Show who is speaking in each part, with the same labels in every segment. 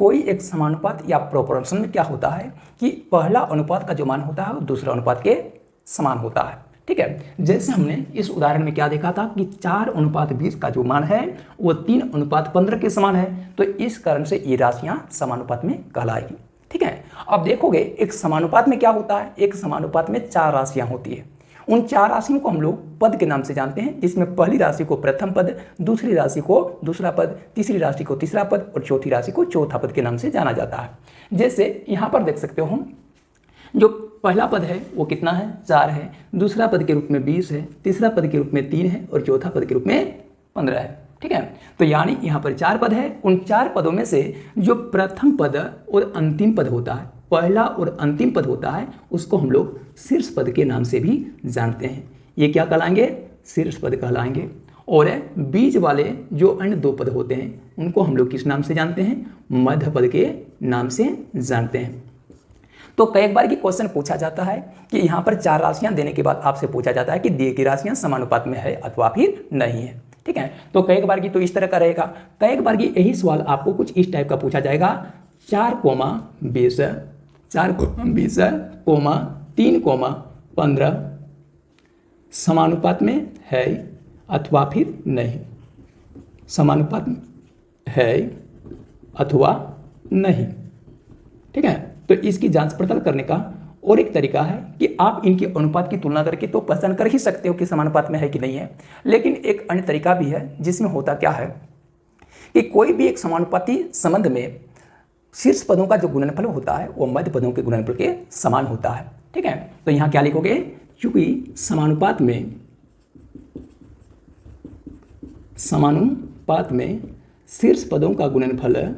Speaker 1: कोई एक समानुपात या प्रोपोर्शन में क्या होता है कि पहला अनुपात का जो मान होता है वो दूसरा अनुपात के समान होता है। ठीक है, जैसे हमने इस उदाहरण में क्या देखा था कि 4:20 का जो मान है वो 3:15 के समान है, तो इस कारण से ये राशियां समानुपात में कहलाएगी। ठीक है, अब देखोगे एक समानुपात में क्या होता है, एक समानुपात में 4 राशियां होती है। उन 4 राशियों को हम लोग पद के नाम से जानते हैं, जिसमें पहली राशि को प्रथम पद, दूसरी राशि को दूसरा पद, तीसरी राशि को तीसरा पद और चौथी राशि को चौथा पद के नाम से जाना जाता है। जैसे यहाँ पर देख सकते हो, जो पहला पद है वो कितना है, 4 है, दूसरा पद के रूप में 20 है, तीसरा पद के रूप में 3 है और चौथा पद के रूप में 15 है। ठीक है, तो यानी यहाँ पर 4 पद है। उन 4 पदों में से जो प्रथम पद और अंतिम पद होता है, पहला और अंतिम पद होता है, उसको हम लोग शीर्ष पद के नाम से भी जानते हैं। ये क्या कहलाएंगे, शीर्ष पद कहलाएंगे। और बीच वाले जो अन्य 2 पद होते हैं उनको हम लोग किस नाम से जानते हैं, मध्य पद के नाम से जानते हैं। तो कई बार की क्वेश्चन पूछा जाता है कि यहाँ पर 4 राशियां देने के बाद आपसे पूछा जाता है कि दिए गई राशियां समानुपात में है अथवा फिर नहीं है। ठीक है, तो कई बार की तो इस तरह का रहेगा, कई बार की यही सवाल आपको कुछ इस टाइप का पूछा जाएगा, 4,20, 4,20, 3,15 समानुपात में है अथवा फिर नहीं, समानुपात में है अथवा नहीं। ठीक है, तो इसकी जांच पड़ताल करने का और एक तरीका है कि आप इनके अनुपात की तुलना करके तो पहचान कर ही सकते हो कि समानुपात में है कि नहीं है, लेकिन एक अन्य तरीका भी है जिसमें होता क्या है कि कोई भी एक समानुपाती संबंध में शीर्ष पदों का जो गुणनफल होता है वो मध्य पदों के गुणनफल के समान होता है। ठीक है, तो यहाँ क्या लिखोगे, चूंकि समानुपात में शीर्ष पदों का गुणनफल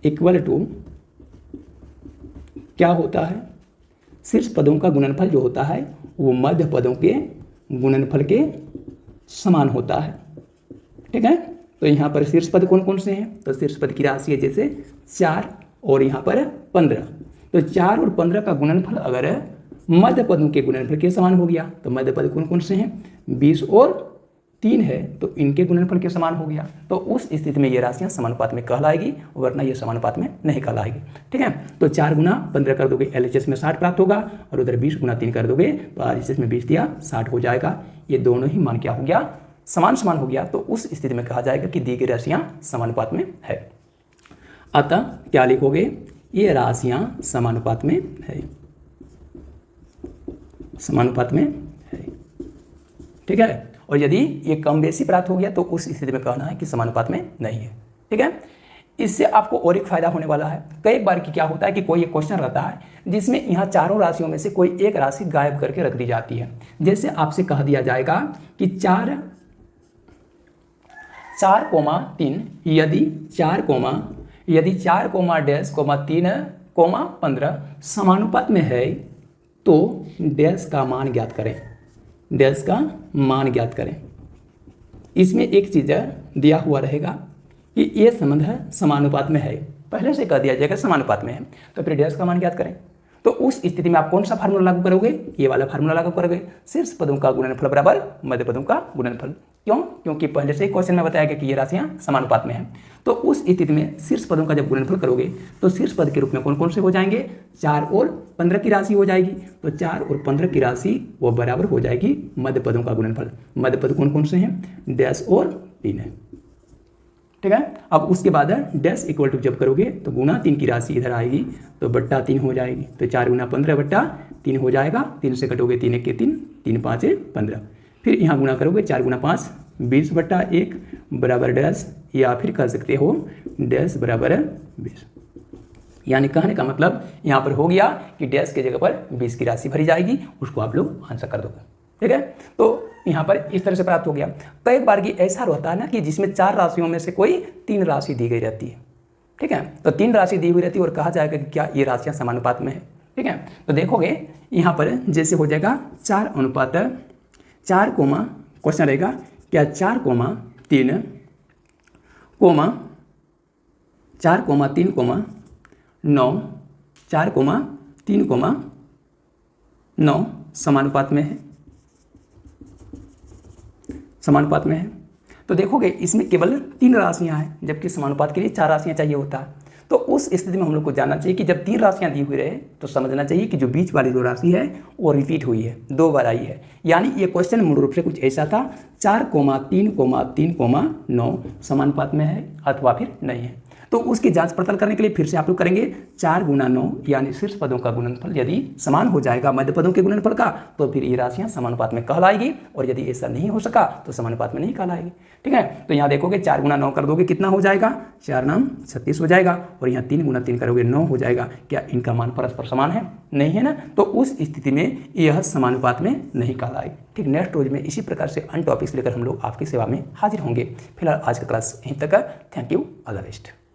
Speaker 1: इक्वल टू क्या होता है, शीर्ष पदों का गुणनफल जो होता है वो मध्य पदों के गुणनफल के समान होता है। ठीक है, तो यहाँ पर शीर्ष पद कौन कौन से हैं, तो शीर्ष पद की राशि है जैसे 4 और यहाँ पर 15, तो 4 और 15 का गुणनफल अगर मध्य पदों के गुणनफल के समान हो गया तो मध्य पद कौन कौन से हैं, 20 और 3 है, तो इनके गुणनफल के समान हो गया, तो उस स्थिति में ये राशियां समानुपात में कहलाएगी, वरना ये समानुपात में नहीं कहलाएगी। ठीक है, तो 4 गुना 15 कर दोगे LHS में 60 प्राप्त होगा और उधर 20 गुना 3 कर दोगे तो RHS में 20 दिया 60 हो जाएगा। ये दोनों ही मान क्या हो गया, समान हो गया, तो उस स्थिति में कहा जाएगा कि दी गई राशियां समानुपात में है। अतः क्या लिखोगे, ये राशियां समानुपात में है, समानुपात में है। ठीक है, और यदि ये कम बेसी प्राप्त हो गया तो उस स्थिति में कहना है कि समानुपात में नहीं है। ठीक है, इससे आपको और एक फायदा होने वाला है। कई बार की क्या होता है कि कोई एक क्वेश्चन रहता है जिसमें यहाँ चारों राशियों में से कोई एक राशि गायब करके रख दी जाती है। जैसे आपसे कह दिया जाएगा कि 4,3 यदि 4,3,15 समानुपात में है तो डैश का मान ज्ञात करें, डैश का मान ज्ञात करें। इसमें एक चीज़ दिया हुआ रहेगा कि ये संबंध है समानुपात में है, पहले से कह दिया जाएगा समानुपात में है, तो फिर डैश का मान ज्ञात करें। तो उस स्थिति में आप कौन सा फार्मूला लागू करोगे, ये वाला फार्मूला लागू करोगे, शीर्ष पदों का गुणनफल बराबर मध्य पदों का गुणनफल। क्यों, क्योंकि पहले से ही क्वेश्चन में बताया गया कि ये राशियां समानुपात में हैं। तो उस स्थिति में शीर्ष पदों का जब गुणनफल करोगे तो शीर्ष पद के रूप में कौन कौन से हो जाएंगे, 4 और 15 की राशि हो जाएगी, तो 4 और 15 की राशि वो बराबर हो जाएगी मध्य पदों का गुणनफल। मध्य पद कौन कौन से हैं, डैश और 3 है। ठीक है, अब उसके बाद डैश इक्वल टू जब करोगे तो गुना 3 की राशि इधर आएगी तो बट्टा 3 हो जाएगी, तो 4 गुना 15 बट्टा 3 हो जाएगा, 3 से कटोगे 3 1 के 3, 3 5 15, फिर यहाँ गुना करोगे 4 गुना 5 20 बट्टा 1 बराबर डैश, या फिर कह सकते हो डैश बराबर 20। यानी कहने का मतलब यहाँ पर हो गया कि डैश की जगह पर 20 की राशि भरी जाएगी, उसको आप लोग आंसर कर दोगे। ठीक है, तो यहाँ पर इस तरह से प्राप्त हो गया। कई बार की ऐसा होता है ना कि जिसमें 4 राशियों में से कोई 3 राशि दी गई रहती है। ठीक है, तो 3 राशि दी हुई रहती है और कहा जाएगा कि क्या ये राशियाँ समानुपात में है। ठीक है, तो देखोगे यहाँ पर जैसे हो जाएगा 4:4 क्वेश्चन रहेगा क्या 4,3, 9, 4,3,9 समानुपात में है, समानुपात में है। तो देखोगे इसमें केवल 3 राशियाँ हैं, जबकि समानुपात के लिए 4 राशियाँ चाहिए होता है। तो उस स्थिति में हम लोग को जानना चाहिए कि जब 3 राशियाँ दी हुई रहे तो समझना चाहिए कि जो बीच वाली 2 राशि है वो रिपीट हुई है, 2 बार आई है। यानी ये क्वेश्चन मूल रूप से कुछ ऐसा था, 4,3,3,9 समानुपात में है अथवा फिर नहीं है। तो उसकी जांच पड़ताल करने के लिए फिर से आप लोग करेंगे 4 गुना 9 यानी शीर्ष पदों का गुणनफल यदि समान हो जाएगा मध्य पदों के गुणनफल का, तो फिर ये राशियां समानुपात में कहलाएगी, और यदि ऐसा नहीं हो सका तो समानुपात में नहीं कहलाएगी। ठीक है, तो यहाँ देखोगे 4 गुना 9 कर दोगे कितना हो जाएगा, 4 9 36 हो जाएगा, और यहाँ 3 गुना 3 करोगे 9 हो जाएगा। क्या इनका मान परस्पर समान है? नहीं है ना, तो उस स्थिति में यह समानुपात में नहीं कहलाएगी। ठीक, नेक्स्ट रोज में इसी प्रकार से अन्य टॉपिक्स लेकर हम लोग आपकी सेवा में हाजिर होंगे। फिलहाल आज का क्लास यहीं तक है। Thank you, all the best.